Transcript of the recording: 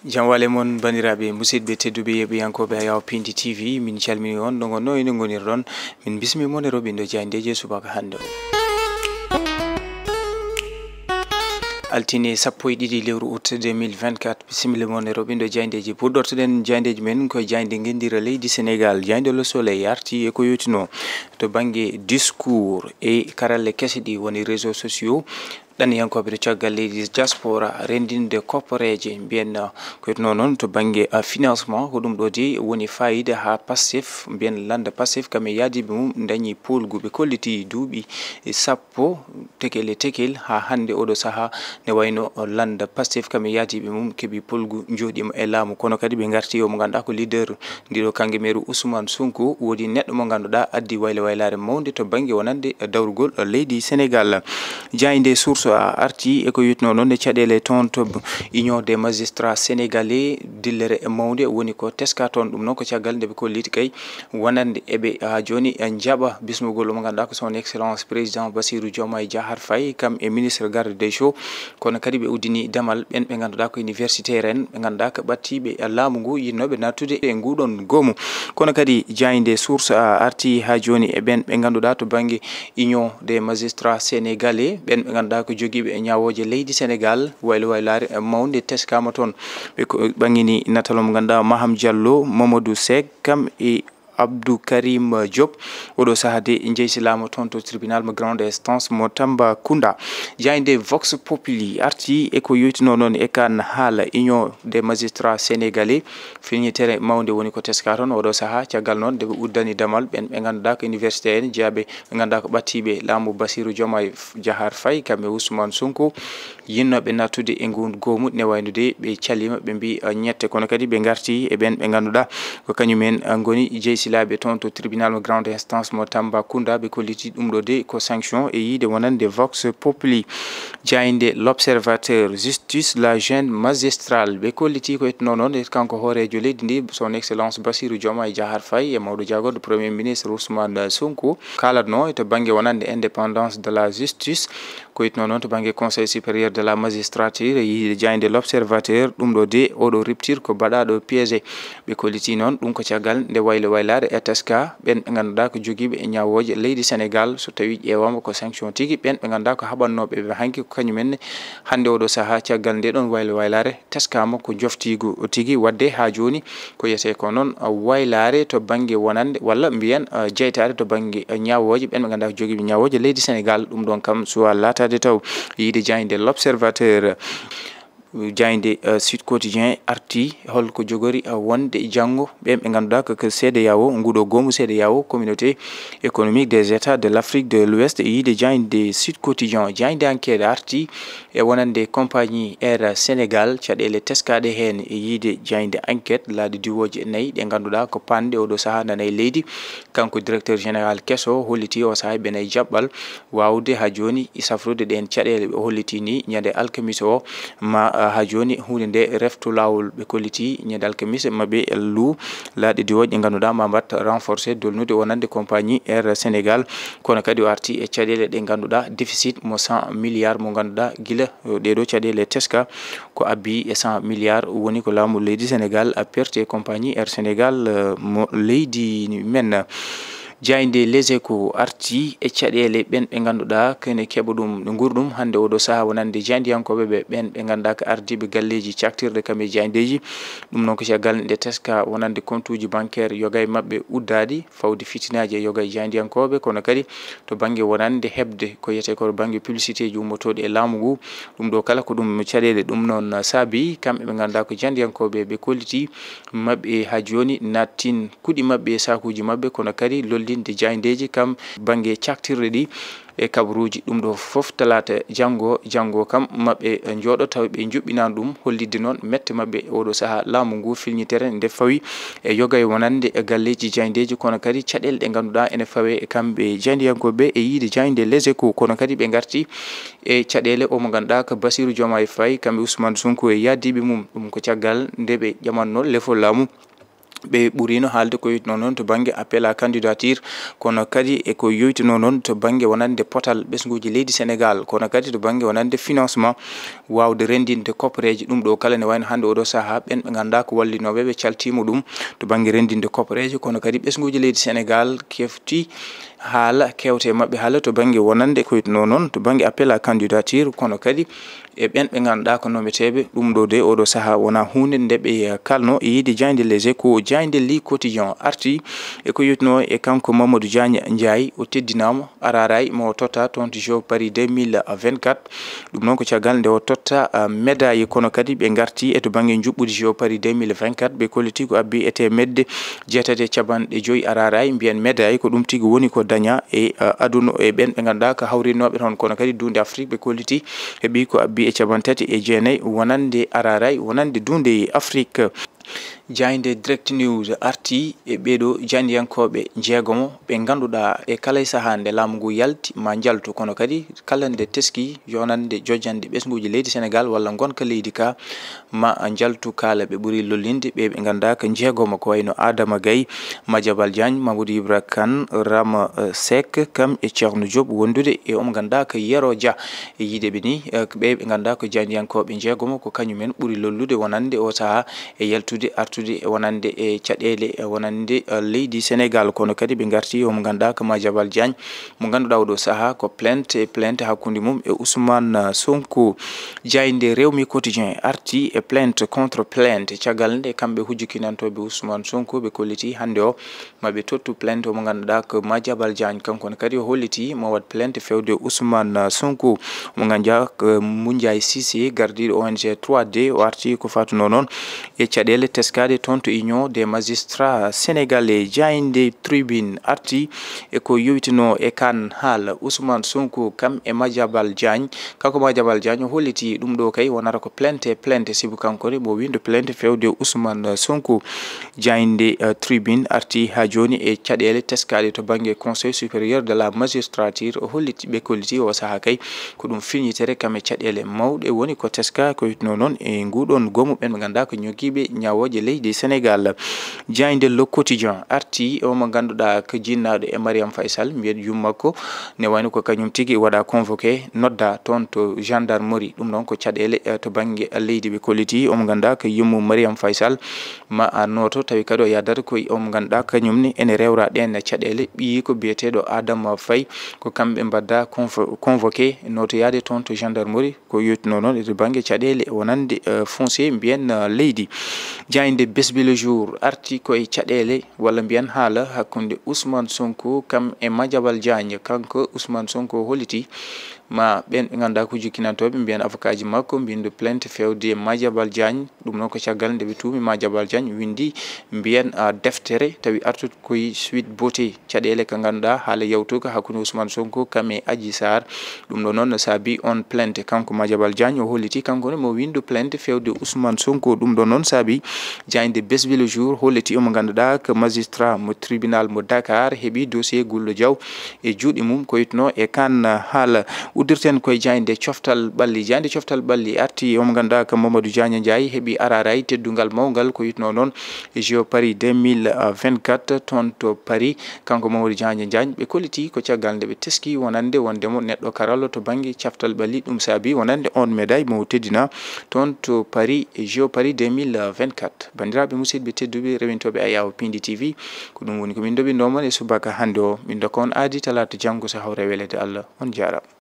Jamwale mon bandiraɓe musidɓe tedduɓe yeɓoyankoɓe Ayaw Pindi TV min calmini on ɗo gonno ene gonirɗon min bismi mon e roɓindo jandeje subaka hande o altine sappo e ɗiɗi lewru août 2024 bisimilla mon e roɓindo jandeji puɗɗortoɗen jandeji men koye jande gendira leydi Sénégal jande Le Soleil arti e ko yewtino to banggue discours e karalle kesse ɗi woni réseaux sociaux ɗan yankoɓe to caggal leydi diaspora rendinde koppareje mbiyen ko yetno noon to banggue financement ko ɗum ɗo de woni fayida ha Pastef mbiyen landa Pastef kam e yaadiɓe mum dañi polgu ɓe kolliti duuɓi sappo tekel ha hande oɗo saaha ne wayno landa Pastef kam e yaadiɓe mum keeɓi polgu joɗima e laamu kono kadi ɓe garti o mo ganduɗa ko leader ndiɗo kangue meru Ousmane Sonko wodi neɗɗo mo ganduɗa addi waylo waylare mawde to banggue wonande dawrugol leydi Sénégal jayde source arti e ko yitno non e caɗele toon to union des magistrats sénégalais dillere e mawde woni ko teska toon ɗum noon ko caggal nde ɓe kolliti kay wonande eɓe ha joni jaɓa bismugol mo ganduɗa ko son excellence président Bassirou Diomaye Diakhar Faye kam e ministre garde des sceaux kono kadi ɓe uddini damal ɓen ɓe ganduɗa ko universitaire en ɓe ganduɗa ko ɓattiɓe laamu ngu yinnoɓe nattude e nguɗon goomu kono kadi jayde source arti ha joni e ɓen ɓe ganduɗa to banggue union des magistrats sénégalais ɓen ɓe ganduɗa ko joguiɓe e ñawoje leydi Sénégal waylo waylare mawde teskama toon ɓe ko ɓaŋŋini natalo mo ganduɗa Maham Diallo Mamadou Seck kam e Abdou Karim Diop oɗo saaha de jeysilama toon to tribunal mo grande instance mo Tambacounda jayde Vox Populi arti e ko yewtino noon e kan haala union des magistrats sénégalais finitere mawde woni ko teska toon oɗo saaha caggal noon deɓe uddani damal ɓen ɓe ganduɗa ko université en jeeyaɓe ɓe ganduɗa ko ɓattiɓe laamu Bassirou Diomaye Diakhar Faye kamɓe Ousmane Sonko yinnoɓe nattude e ngun goomu ne waynude ɓe calima ɓe mbi ñette kono kadi ɓe garti e ɓen ɓe ganduɗa ko kañumen goni jeysilaɓe toon to tribunal mo grande instance mo Tambacounda ɓe kolliti ɗum ɗo de ko sanction e yiide wonande Vox Populi jayde l'observateur justice la jeune magistrale ɓe kolliti ko yetno noon e kanko hoorejo leydi ndi son excellence Bassirou Diomaye Diakhar Faye e mawɗo jagorɗo premier ministre Ousmane Sonko kalatno e to banggue wonande indépendance de la justice ko yitno noon to banggue conseil supérieur de la magistrature e yiide jayde l'observateur ɗum ɗo de oɗo rupture ko baɗaɗo piégé ɓe kolliti noon ɗum ko caggal nde waylo waylare e teska ɓen ɓe ganduɗa ko joguiɓe e ñawoje leydi Sénégal so tawi ƴeewama ko sanction tigui ɓen ɓe ganduɗa ko haɓannoɓe ɓe hanki ko kañumen hande oɗo saaha caggal nde ɗon waylo waylare teskama ko joftigu tigui wadde ha joni ko yete ko noon waylare to banggue wonande walla mbiyen jeytade to banggue ñawoje ɓen ɓe ganduɗa ko joguiɓe ñawoje leydi Sénégal ɗum ɗon kam suwa latade taw yiide jayde l'observateur jayde Sud Quotidien arti holko jogori wonde janggo ɓen ɓe ganduɗa ko CEDEAO nguɗo goomu CEDEAO communauté économique des états de l'Afrique de l'Ouest e yiide jayde Sud Quotidien jayde enquête arti e wonande compagnie Air Sénégal caɗele teskaɗe hen e yiide jayde enquête laaɗi diwoje nayyi ɗe ganduɗa ko pande oɗo saaha nana e leydi kanko directeur général kesso holliti o saaha ɓene jaɓɓal wawde ha joni safrude ɗen caɗele ɓe holliti ni ñande alkamisa o ma ha joni hunde nde reftu lawol ɓe kolliti ñande alkamisa maɓe lu laaɗi diwoje ɗe ganduɗa ma mbatta renforcé dolnude wonande compagnie Air Sénégal kono kadi o arti e caɗele ɗe ganduɗa déficit mo 100 milliards mo ganduɗa guila ɗeɗo caɗele teska ko abbi e 100 milliards woni ko laamu leydi Sénégal a perte compagnie Air Sénégal mo leydi men jayde Les Échos arti e caɗele ɓen ɓe ganduɗa kene keɓa ɗum ɗo gurɗum hande oɗo saaha wonande jandiyankoɓe ɓe ɓen ɓe ganduɗa ko ardiɓe galleji caktirɗe kam e jandeji ɗum noon ko caggal nde teska wonande compte uji bancaire yoga e mabɓe uddadi fawde fitinaji e yoga e jandiyankoɓe kono kadi to banggue wonande hebde ko yete ko banggue publicité ji ummotoɗi e laamu ngu ɗum ɗo kala ko ɗum caɗele ɗum noon saabi kamɓe ɓe ganduɗa ko jandiyankoɓe ɓe kolliti mabɓe ha joni nattin kuuɗi mabɓe e sakuji mabɓe kono kadi lolli de jayndeji kam banggue caktirɗe ɗi e kabaruji ɗum ɗo foof talata janggo kam mabɓe jooɗo taw ɓe juɓɓinani ɗum hollidde noon mette mabɓe oɗo saaha laamu ngu filñitere nde fawi e yoga e wonande e galleji jayndeji kono kadi caɗele ɗe ganduɗa ene fawe e kamɓe jandiyankoɓe e yiide jayde Les Échos kono kadi ɓe garti e caɗele omo ganduɗa ko Bassirou Diomaye Faye kamɓe Ousmane Sonko e yaddiɓe mum ɗum ko caggal nde ɓe ƴamanno lefol laamu ɓe ɓurino haalde ko yitno noon to banggue appel à candidature kono kadi e ko yoytino noon to banggue wonande potal ɓesguji leydi Sénégal kono kadi to banggue wonande financement wawde rendinde koppareji ɗum ɗo kala ne wayno hande oɗo saaha ɓen ɓe ganduɗa ko wallinoɓe ɓe caltimo ɗum to banggue rendinde koppareji kono kadi ɓesguji leydi Sénégal kefti haala kewte mabɓe haala to banggue wonande ko yitno noon to banggue appel à candidature kono kadi e ɓen ɓe ganduɗa ko nometeɓe ɗum ɗo de oɗo saaha wona hunde nde ɓe kalno e yiide Diaynde Les Échos Diaynde Ly Quotidien arti e ko yitno e kanko Mamadou Diagne Ndiaye o teddinama araray mo totta toon to Jeux Paris 2024 ɗum noon ko caggal nde o totta médaille kono kadi ɓe garti e to banggue juɓɓudi Jeux Paris 2024 ɓe kolliti ko abbi ete medde 8.5 araray mbiyen médaille ko ɗum tigui woni ko daña e aduna e ɓen ɓe ganduɗa ko hawrinoɓe toon kono kadi dunde Afrique ɓe kolliti heeɓi ko abbi e 3.9 wonande araray wonande dunde Afrique. Diaynde Direct News arti e ɓeɗo jandiyankoɓe jeegomo ɓe ganduɗa e kala saaha nde laamu ngu yalti ma jaltu kono kadi kala nde teski yonande jojjande ɓesguji leydi Sénégal walla gonka leydi ka ma jaltu kala ɓe ɓuuri lollinde ɓe ganduɗa ko jeegomo ko wayno Adama Gaye Madiambal Diagne Mamadou Ibra Kane Rama Seck kam e Ceerno Diop wondude e omo ganduɗa ko Yero Dia e yiideɓe ni ɓe ganduɗa ko jandiyankoɓe jeegomo ko kañumen ɓuuri lollude wonande o saaha e yaltude artude e wonande e caɗele e wonande leydi Sénégal kono kadi ɓe garti omo ganduɗa ko Madiambal Diagne mo ganduɗa oɗo saaha ko plainte hakkude mum e Ousmane Sonko. Diaynde Rewmi Quotidien arti e plainte contre plainte caggal nde kamɓe hujjukinantoɓe Ousmane Sonko ɓe kolliti hande o maɓe tottu plainte omo ganduɗa ko Madiambal Diagne kankone kadi o holliti mo wat plainte fewde Ousmane Sonko mo ganduɗa ko Moundiaye Cissé gardiɗo ONG 3D o arti ko fatuno noon e caɗele teskade toon to Union des magistrats sénégalais. Diaynde Tribune arti e ko yowitino e kan haala Ousmane Sonko kam e Madiambal Diagne kanko Madiambal Diagne o holliti ɗum ɗo kay wonata ko plainte sibu kankone mo windo plainte fewde Ousmane Sonko. Diaynde Tribune arti ha joni e caɗele teskade to banggue Conseil supérieur de la magistrature o holliti ɓe kolliti o saaha kay ko ɗum finitere kam e caɗele mawɗe woni ko teska ko yitno noon e nguɗon gomu ɓen ɓe ganduɗa ko ñoguiɓe ñawoje leydi Sénégal. Diaynde Le Quotidien arti omo ganduɗa ko jinnaɗo e Mariame Faye Sall mbiyen yummakko ne wayno ko kañum tigui waɗa convoqué nodda toon to gendarmerie ɗum noon ko caɗele to banggue leydi ɓe kolliti omo ganduɗa ko yummu Mariame Faye Sall ma noto tawi kadi o yaddata koye omo ganduɗa kañumne ene rewra ɗen caɗele ɓiyi ko biyeteɗo Adama Faye ko kamɓe mbadda convoqué notoyade toon to gendarmerie ko yettuno noon e banggue caɗele wonande foncier mbiyen leydi. Diaynde Besbi Le Jour arti koye caɗele walla mbiyan haala hakkude Ousmane Sonko kam e Madiambal Diagne kanko Ousmane Sonko holliti ma ɓen ɓe ganduɗa ko jukkinantoɓe mbiyan avocat ji makko mbindo plainte fewde Madiambal Diagne ɗum noon ko caggal nde ɓe tuumi Madiambal Diagne windi mbiyen deftere tawi artude koye Sweet Beauté caɗele ko ganduɗa haala yawtuka hakkude Ousmane Sonko kam e Adji Sarr ɗum ɗo noon saabi on plainte kanko Madiambal Diagne o holliti kankone mo windo plainte fewde Ousmane Sonko ɗum ɗo noon saabi Diaynde Besbi Le Jour holliti omo ganduɗa ko magistrat mo tribunal mo Dakar heeɓi dossier Gullo Diaw e juuɗe mum ko yitno e kan haala uddirten koye Diaynde Coftal Ɓalli. Diaynde Coftal Ɓalli arti omo ganduɗa ko Mamadou Diagne Ndiaye heeɓi araray teddugal mawgal ko yitno noon e Jeux Paris 2024 toon to Paris kanko Mamadou Diagne Ndiaye ɓe kolliti ko caggal nde ɓe teski wonande wondemo neɗɗo karallo to banggue caftal ɓalli ɗum saabi wonande on médaille mo teddina toon to Paris e Jeux Paris 2024. bandiraɓe musidɓe tedduɓe rewintoɓe Ayaw Pindi TV ko ɗum woni ko min doɓi ndomon e subaka hande o min dokka on aadi talata janggo so hawre welede Allah on jarama.